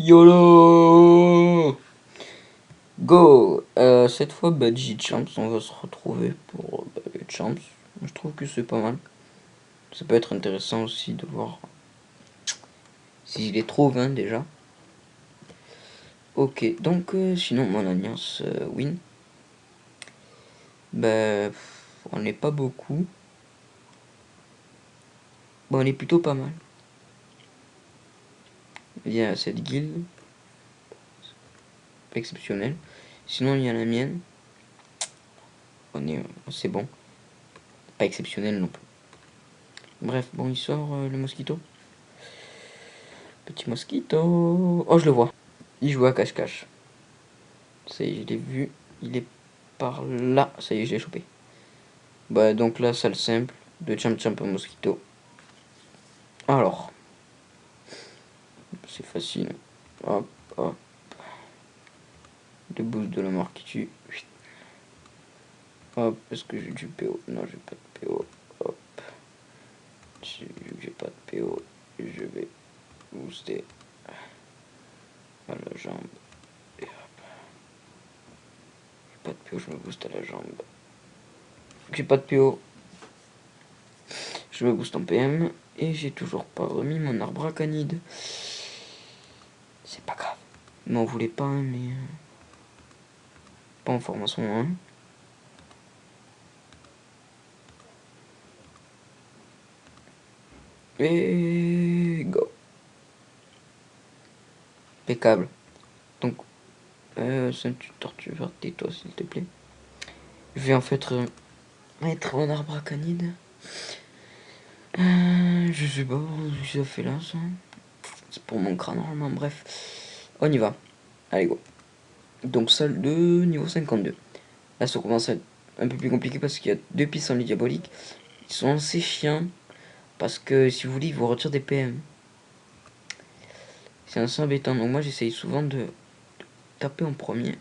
YOLO Go. Cette fois, Digichamps, on va se retrouver pour les Champs. Je trouve que c'est pas mal. Ça peut être intéressant aussi de voir si je les trouve, hein, déjà. Ok, donc sinon mon alliance win. On n'est pas beaucoup. Bon, on est plutôt pas mal. Il y a cette guilde. Exceptionnelle. Sinon, il y a la mienne. C'est bon. Pas exceptionnel non plus. Bref, bon, il sort le mosquito. Petit mosquito. Oh, je le vois. Il joue à cache-cache. Ça y est, je l'ai vu. Il est par là. Ça y est, je l'ai chopé. Bah, donc là, salle simple. De Champ Champ au mosquito. Alors, c'est facile. Hop, hop. Le boost de la mort qui tue. Hop, est-ce que j'ai du PO? Non, j'ai pas de PO. Hop. Vu que j'ai pas de PO, je vais booster à la jambe. Et hop. J'ai pas de PO, je me booste à la jambe. J'ai pas de PO. Je me booste en PM. Et j'ai toujours pas remis mon arbre acanide. C'est pas grave. M'en voulez pas, hein, mais... pas en formation 1. Et... go. Impeccable. Donc, ceinture tortue verte, tais-toi s'il te plaît. Je vais en fait mettre mon arbre acanide. Je sais pas ce que ça fait là, ça. C'est pour mon crâne normalement, bref. On y va. Allez, go. Donc salle 2, niveau 52. Là, ça commence à être un peu plus compliqué parce qu'il y a deux pissenlits diaboliques. Ils sont assez chiants. Parce que si vous voulez, ils vous retirent des PM. C'est assez embêtant. Donc moi, j'essaye souvent de taper en premier.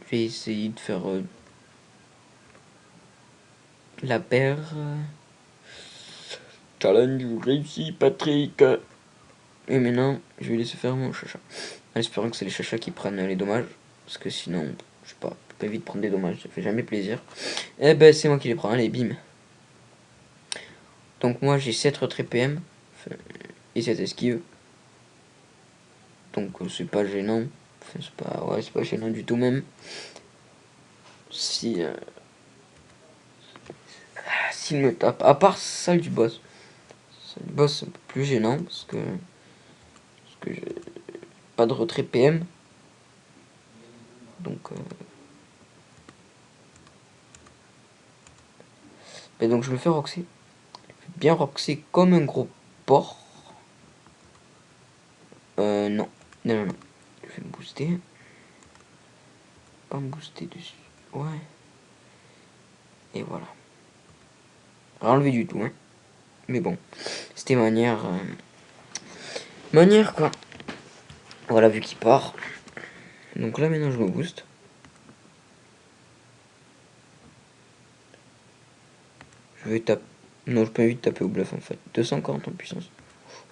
Je vais essayer de faire la paire. Challenge réussi, Patrick. Et maintenant, je vais laisser faire mon chacha. En espérant que c'est les chachas qui prennent les dommages. Parce que sinon, je sais pas, je peux vite prendre des dommages, ça fait jamais plaisir. Eh ben, c'est moi qui les prends, allez, bim. Donc moi, j'ai 7 retraits PM. Et 7 esquives. Donc c'est pas gênant. Enfin, c'est pas gênant du tout même. Si... s'il me tape. À part celle du boss. Celle du boss, c'est un peu plus gênant. Parce que j'ai pas de retrait PM. Donc... et donc je me fais roxer. Bien roxer comme un gros porc. Non. Non, non, non. Je vais me booster. Pas me booster dessus. Ouais. Et voilà. Enlevé du tout, hein. Mais bon. C'était manière... manière, quoi. Voilà, vu qu'il part. Donc là, maintenant, je me booste. Je vais taper... non, je peux éviter de taper au bluff, en fait. 240 en puissance.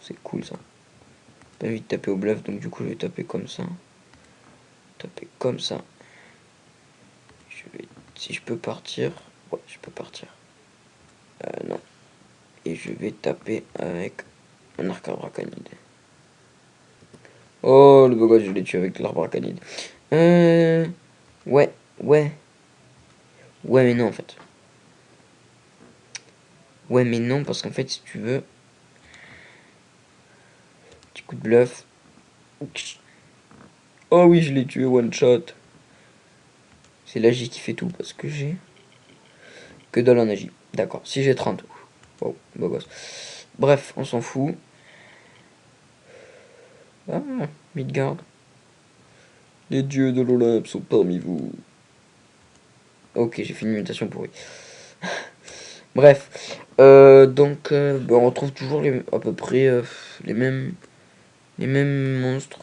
C'est cool, ça. Pas envie de taper au bluff, donc du coup, je vais taper comme ça. Taper comme ça. Si je peux partir... ouais, je peux partir. Non. Et je vais taper avec un arc abracanide. Oh, le beau gosse, je l'ai tué avec l'arbre acanide. Ouais, ouais. Ouais, mais non, en fait. Ouais, mais non, parce qu'en fait, si tu veux... petit coup de bluff. Oh oui, je l'ai tué one shot. C'est l'agi qui fait tout, parce que j'ai... que dalle en agi. D'accord, si j'ai 30. Wow, beau gosse. Bref, on s'en fout. Ah, Midgard. Les dieux de l'Olympe sont parmi vous. Ok, j'ai fait une mutation pourrie. Bref, donc on retrouve toujours à peu près les mêmes monstres.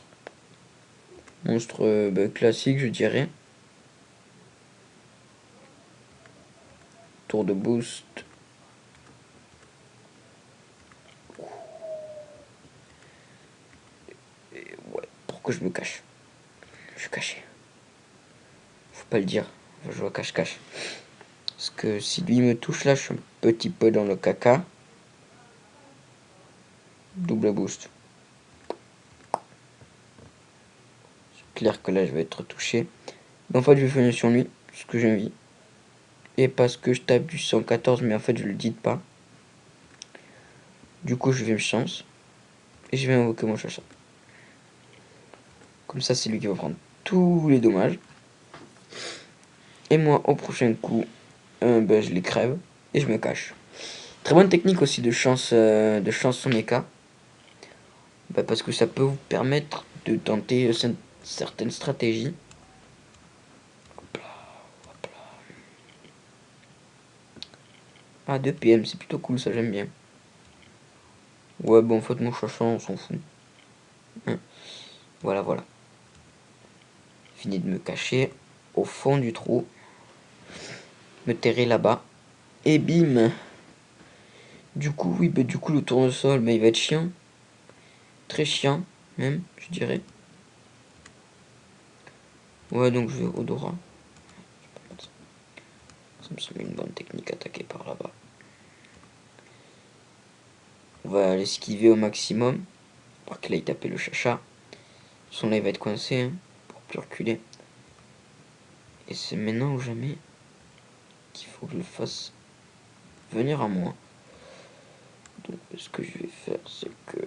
Monstres classiques, je dirais. Tour de boost. pourquoi je me cache. Je suis caché. Faut pas le dire. Je joue à cache-cache. Parce que si lui me touche là, je suis un petit peu dans le caca. Double boost. C'est clair que là, je vais être touché. Mais en fait, je vais finir sur lui. Parce que j'ai envie. Et parce que je tape du 114, mais en fait, je le dis pas. Du coup, je vais me chance. Et je vais invoquer mon chacha. Comme ça, c'est lui qui va prendre tous les dommages. Et moi, au prochain coup, ben, je les crève. Et je me cache. Très bonne technique aussi de chance sur mecha. Ben, parce que ça peut vous permettre de tenter certaines stratégies. Hop là, hop là. Ah, 2 PM, c'est plutôt cool, ça j'aime bien. Ouais, bon, en fait, mon chacha, on s'en fout. Hein. Voilà, voilà. Fini de me cacher au fond du trou. Me terrer là-bas. Et bim. Du coup, oui, bah, du coup, le tournesol, mais il va être chiant. Très chiant, même, je dirais. Ouais, donc je vais odorat. Ça me semble une bonne technique attaquer par là-bas. On va l'esquiver au maximum. Pour qu'il aille taper le chacha. Son là, il va être coincé, hein, pour plus reculer. Et c'est maintenant ou jamais qu'il faut que je le fasse venir à moi. Donc, ce que je vais faire, c'est que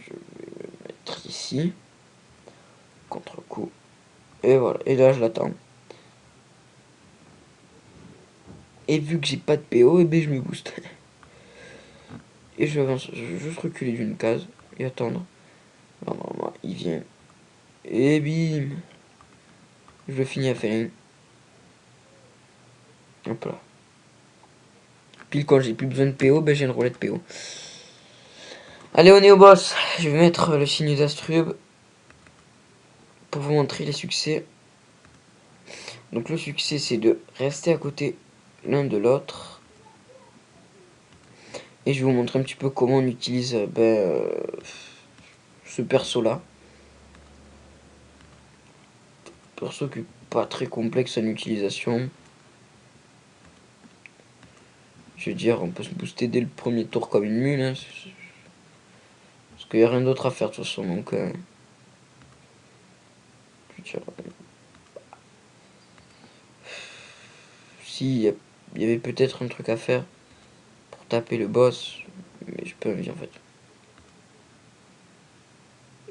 je vais me mettre ici. Contre-coup. Et voilà. Et là, je l'attends. Et vu que j'ai pas de PO, et ben je me booste. Et j'avance, je vais juste reculer d'une case et attendre. Alors normalement, il vient. Et bim. Je le finis à faire. Hop là. Pile quand j'ai plus besoin de PO, ben j'ai une roulette PO. Allez, on est au boss. Je vais mettre le signe d'Astrub pour vous montrer les succès. Donc le succès, c'est de rester à côté l'un de l'autre. Et je vais vous montrer un petit peu comment on utilise ce perso-là. Perso qui est pas très complexe en utilisation. Je veux dire, on peut se booster dès le premier tour comme une mule. Hein. Parce qu'il n'y a rien d'autre à faire de toute façon. Donc, je veux dire, si, il y avait peut-être un truc à faire pour taper le boss. Mais je peux envie en fait.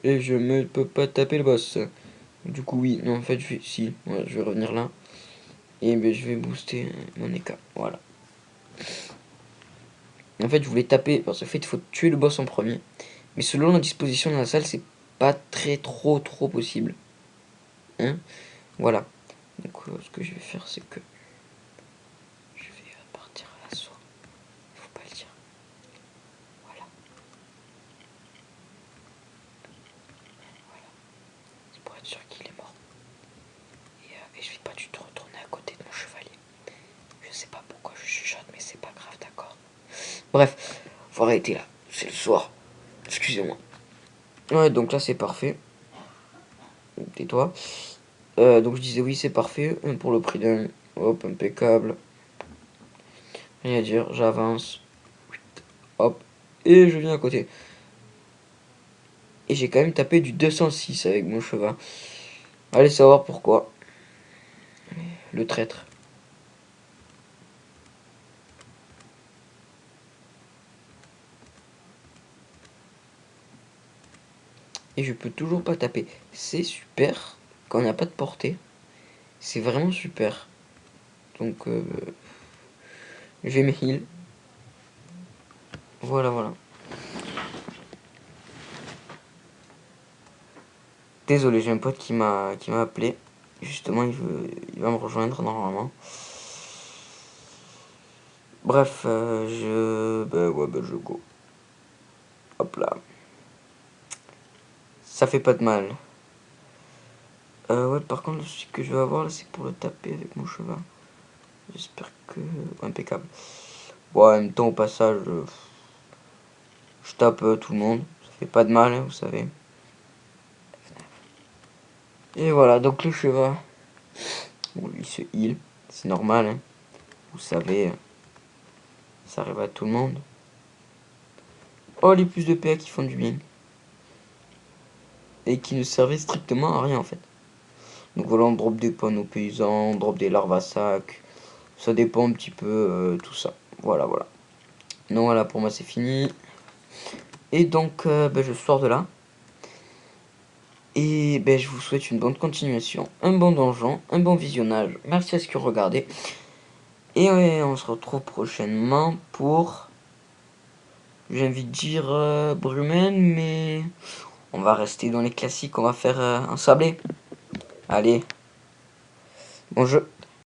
Et je ne peux pas taper le boss. Du coup, oui, non, en fait, si, ouais, je vais revenir là. Et ben, je vais booster mon EK. Voilà. En fait, je voulais taper, parce qu'en fait, il faut tuer le boss en premier. Mais selon la disposition de la salle, c'est pas trop possible. Hein. Voilà. Donc, ce que je vais faire, c'est que je vais partir à l'assaut. Faut pas le dire. Voilà. Voilà. C'est pour être sûr qu'il est mort. Et je vais pas du tout retourner à côté de mon chevalier. Je sais pas pourquoi je chuchote, mais c'est pas grave, d'accord. Bref, faut arrêter là. C'est le soir. Excusez-moi. Ouais, donc là, c'est parfait. Tais-toi. Donc je disais oui, c'est parfait. Pour le prix d'un. Hop, impeccable. Rien à dire, j'avance. Hop. Et je viens à côté. Et j'ai quand même tapé du 206 avec mon cheval. Allez savoir pourquoi. Le traître. Et je peux toujours pas taper. C'est super quand on n'a pas de portée. C'est vraiment super. Donc je vais me heal. Voilà, voilà. Désolé, j'ai un pote qui m'a appelé. Justement, il va me rejoindre normalement. Bref, je go. Hop là. Ça fait pas de mal. Ouais, par contre, ce que je vais avoir là, c'est pour le taper avec mon cheval. J'espère que. Impeccable. Bon, en même temps, au passage, je tape tout le monde. Ça fait pas de mal, hein, vous savez. Et voilà, donc le cheval, bon, lui se heal, c'est normal, hein. Vous savez, ça arrive à tout le monde. Oh, les plus de PA qui font du bien. Et qui ne servaient strictement à rien en fait. Donc voilà, on drop des panneaux paysans, on drop des larves à sac. Ça dépend un petit peu, tout ça. Voilà, voilà. Donc voilà, pour moi c'est fini. Et donc, je sors de là. Et je vous souhaite une bonne continuation, un bon donjon, un bon visionnage. Merci à ceux qui ont regardé. Et on se retrouve prochainement pour, j'ai envie de dire, Brumen, mais on va rester dans les classiques. On va faire un sablé. Allez, bon jeu.